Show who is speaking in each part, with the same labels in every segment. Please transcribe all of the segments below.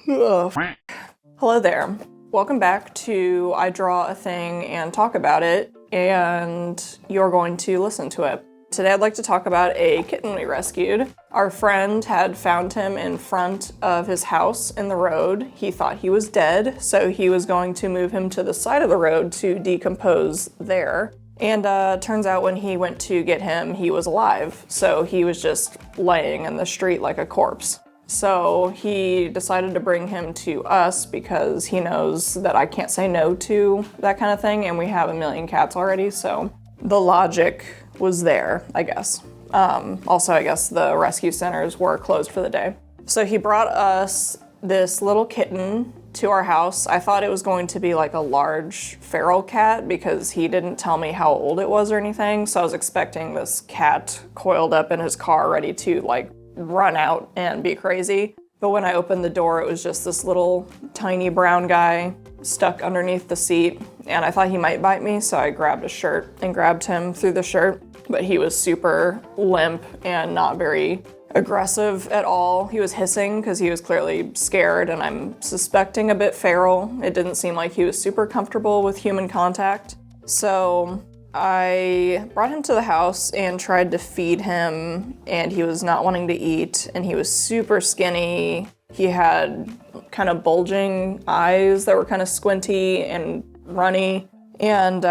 Speaker 1: Ugh. Hello there. Welcome back to I Draw a Thing and Talk About It, and you're going to listen to it. Today I'd like to talk about a kitten we rescued. Our friend had found him in front of his house in the road. He thought he was dead, so he was going to move him to the side of the road to decompose there. And turns out when he went to get him, he was alive. So he was just laying in the street like a corpse. So he decided to bring him to us because he knows that I can't say no to that kind of thing, and we have a million cats already, so the logic was there, I guess. Also, I guess the rescue centers were closed for the day. So he brought us this little kitten to our house. I thought it was going to be like a large feral cat because he didn't tell me how old it was or anything, so I was expecting this cat coiled up in his car ready to like run out and be crazy. But when I opened the door, it was just this little tiny brown guy stuck underneath the seat, and I thought he might bite me, so I grabbed a shirt and grabbed him through the shirt. But he was super limp and not very aggressive at all. He was hissing because he was clearly scared, and I'm suspecting a bit feral. It didn't seem like he was super comfortable with human contact. So I brought him to the house and tried to feed him, and he was not wanting to eat, and he was super skinny. He had kind of bulging eyes that were kind of squinty and runny, and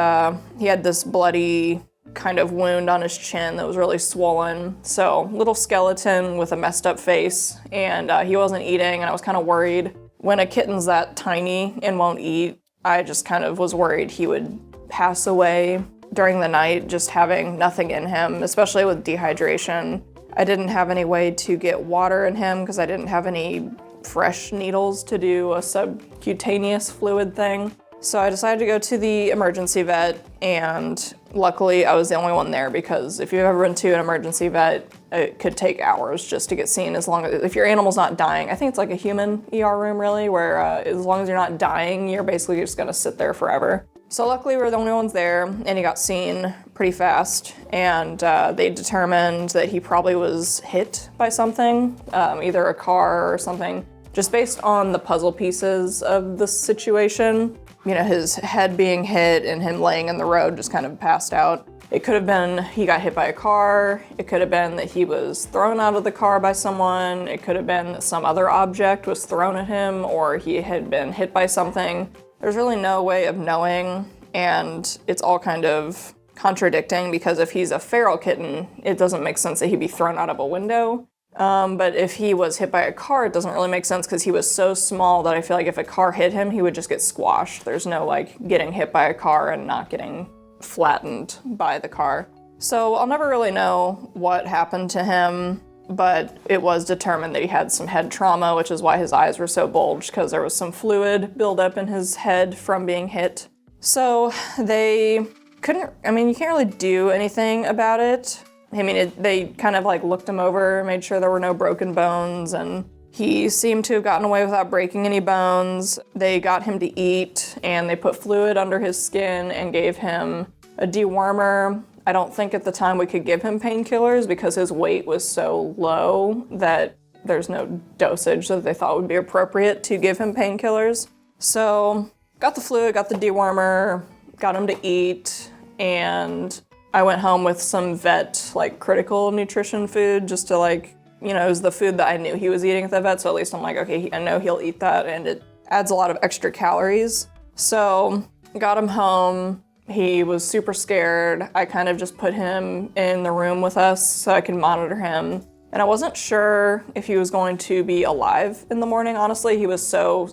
Speaker 1: he had this bloody kind of wound on his chin that was really swollen. So little skeleton with a messed up face, and he wasn't eating, and I was kind of worried. When a kitten's that tiny and won't eat, I just kind of was worried he would pass away during the night, just having nothing in him, especially with dehydration. I didn't have any way to get water in him because I didn't have any fresh needles to do a subcutaneous fluid thing. So I decided to go to the emergency vet, and luckily I was the only one there because if you've ever been to an emergency vet, it could take hours just to get seen if your animal's not dying. I think it's like a human ER room really, where as long as you're not dying, you're basically just gonna sit there forever. So luckily we were the only ones there, and he got seen pretty fast, and they determined that he probably was hit by something, either a car or something, just based on the puzzle pieces of the situation. You know, his head being hit and him laying in the road just kind of passed out. It could have been he got hit by a car. It could have been that he was thrown out of the car by someone. It could have been that some other object was thrown at him, or he had been hit by something. There's really no way of knowing, and it's all kind of contradicting because if he's a feral kitten, it doesn't make sense that he'd be thrown out of a window. But if he was hit by a car, it doesn't really make sense because he was so small that I feel like if a car hit him, he would just get squashed. There's no like getting hit by a car and not getting flattened by the car. So I'll never really know what happened to him, but it was determined that he had some head trauma, which is why his eyes were so bulged, because there was some fluid buildup in his head from being hit. So they couldn't, you can't really do anything about it. They kind of like looked him over, made sure there were no broken bones, and he seemed to have gotten away without breaking any bones. They got him to eat, and they put fluid under his skin and gave him a dewormer. I don't think at the time we could give him painkillers because his weight was so low that there's no dosage that they thought would be appropriate to give him painkillers. So got the fluid, got the dewormer, got him to eat, and I went home with some vet, critical nutrition food just to it was the food that I knew he was eating at the vet, so at least I'm like, okay, I know he'll eat that, and it adds a lot of extra calories. So got him home. He was super scared. I kind of just put him in the room with us so I could monitor him. And I wasn't sure if he was going to be alive in the morning, honestly. He was so,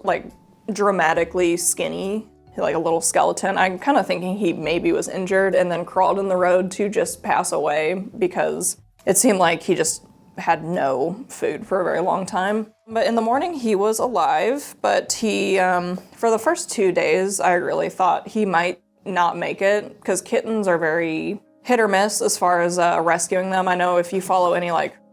Speaker 1: dramatically skinny, like a little skeleton. I'm kind of thinking he maybe was injured and then crawled in the road to just pass away because it seemed like he just had no food for a very long time. But in the morning, he was alive, but he, for the first 2 days, I really thought he might not make it because kittens are very hit or miss as far as rescuing them. I know if you follow any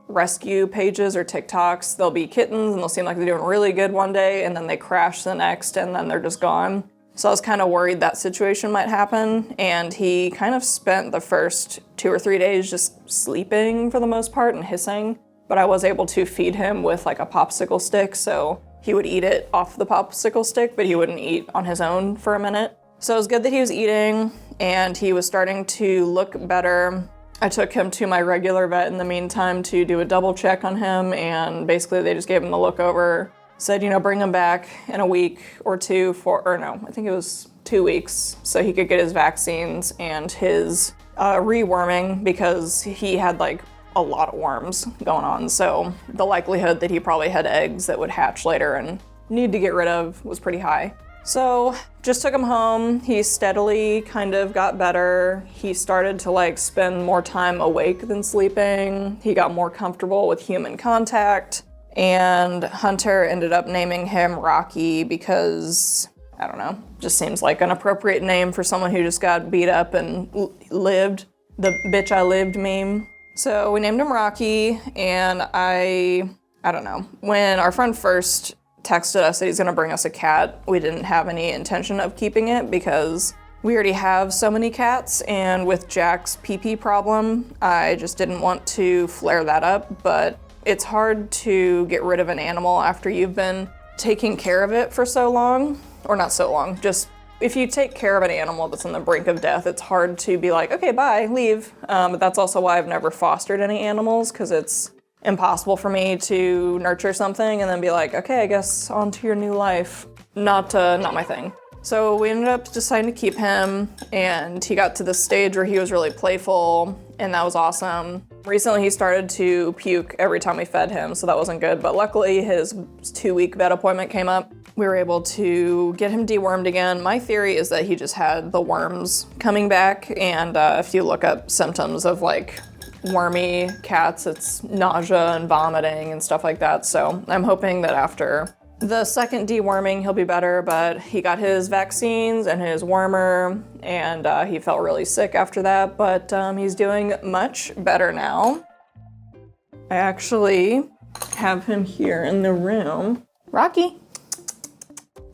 Speaker 1: rescue pages or TikToks, there'll be kittens and they'll seem like they're doing really good one day and then they crash the next and then they're just gone. So I was kind of worried that situation might happen, and he kind of spent the first 2 or 3 days just sleeping for the most part and hissing, but I was able to feed him with a popsicle stick, so he would eat it off the popsicle stick, but he wouldn't eat on his own for a minute. So it was good that he was eating and he was starting to look better. I took him to my regular vet in the meantime to do a double check on him, and basically they just gave him the look over, said, you know, bring him back in a week or two I think it was 2 weeks, so he could get his vaccines and his reworming, because he had like a lot of worms going on. So the likelihood that he probably had eggs that would hatch later and need to get rid of was pretty high. So just took him home. He steadily kind of got better. He started to like spend more time awake than sleeping. He got more comfortable with human contact. And Hunter ended up naming him Rocky because, I don't know, just seems like an appropriate name for someone who just got beat up and lived. The bitch I lived meme. So we named him Rocky, and I don't know. When our friend first texted us that he's gonna bring us a cat, we didn't have any intention of keeping it because we already have so many cats, and with Jack's pee-pee problem, I just didn't want to flare that up, but it's hard to get rid of an animal after you've been taking care of it for so long, or not so long, just if you take care of an animal that's on the brink of death, it's hard to be like, okay, bye, leave. But that's also why I've never fostered any animals, because it's impossible for me to nurture something and then be like, okay, I guess on to your new life. Not my thing. So we ended up deciding to keep him, and he got to the stage where he was really playful, and that was awesome. Recently he started to puke every time we fed him, so that wasn't good, but luckily his 2-week vet appointment came up. We were able to get him dewormed again. My theory is that he just had the worms coming back, and if you look up symptoms of like wormy cats, it's nausea and vomiting and stuff like that. So I'm hoping that after the second deworming he'll be better, but he got his vaccines and his wormer, and he felt really sick after that, but he's doing much better now. I actually have him here in the room. Rocky.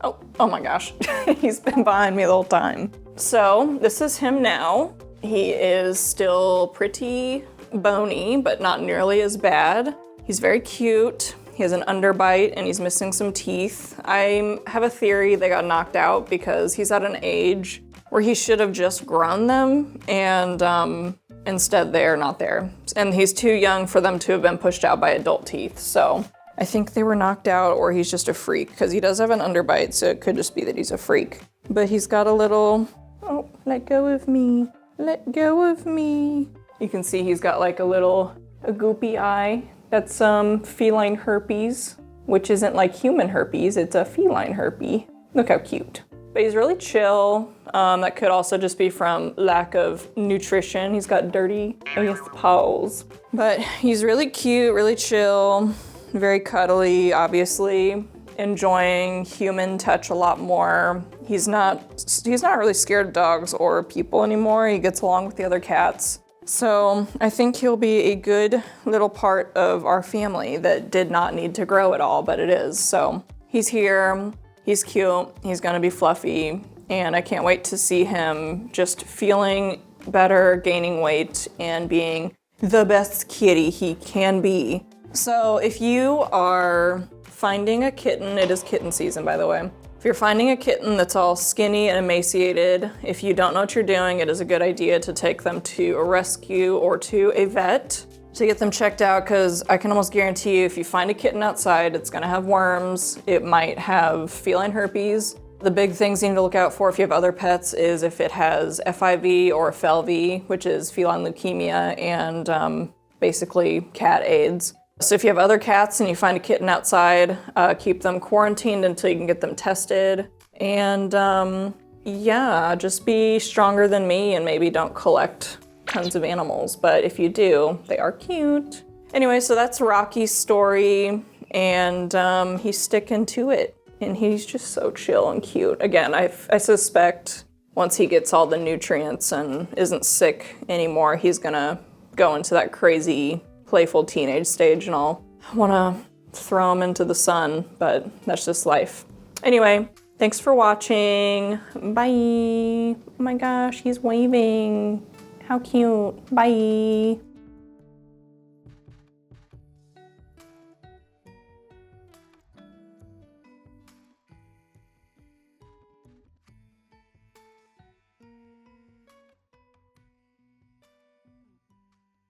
Speaker 1: Oh my gosh, he's been behind me the whole time. So this is him now. He is still pretty bony, but not nearly as bad. He's very cute. He has an underbite and he's missing some teeth. I have a theory they got knocked out because he's at an age where he should have just grown them, and instead they're not there. And he's too young for them to have been pushed out by adult teeth. So I think they were knocked out, or he's just a freak, because he does have an underbite, so it could just be that he's a freak. But he's got a little, oh, let go of me, let go of me. You can see he's got like a goopy eye. That's feline herpes, which isn't like human herpes, it's a feline herpes. Look how cute. But he's really chill. That could also just be from lack of nutrition. He's got dirty paws. But he's really cute, really chill, very cuddly, obviously. Enjoying human touch a lot more. He's not really scared of dogs or people anymore. He gets along with the other cats. So I think he'll be a good little part of our family that did not need to grow at all, but it is. So he's here, he's cute, he's gonna be fluffy, and I can't wait to see him just feeling better, gaining weight, and being the best kitty he can be. So if you are finding a kitten, it is kitten season, by the way. If you're finding a kitten that's all skinny and emaciated, if you don't know what you're doing, it is a good idea to take them to a rescue or to a vet to get them checked out, because I can almost guarantee you if you find a kitten outside, it's gonna have worms, it might have feline herpes. The big things you need to look out for if you have other pets is if it has FIV or FeLV, which is feline leukemia, and basically cat AIDS. So if you have other cats and you find a kitten outside, keep them quarantined until you can get them tested. And yeah, just be stronger than me and maybe don't collect tons of animals. But if you do, they are cute. Anyway, so that's Rocky's story, and he's sticking to it. And he's just so chill and cute. Again, I suspect once he gets all the nutrients and isn't sick anymore, he's gonna go into that crazy playful teenage stage, and I'll wanna throw him into the sun, but that's just life. Anyway, thanks for watching. Bye. Oh my gosh, he's waving. How cute. Bye.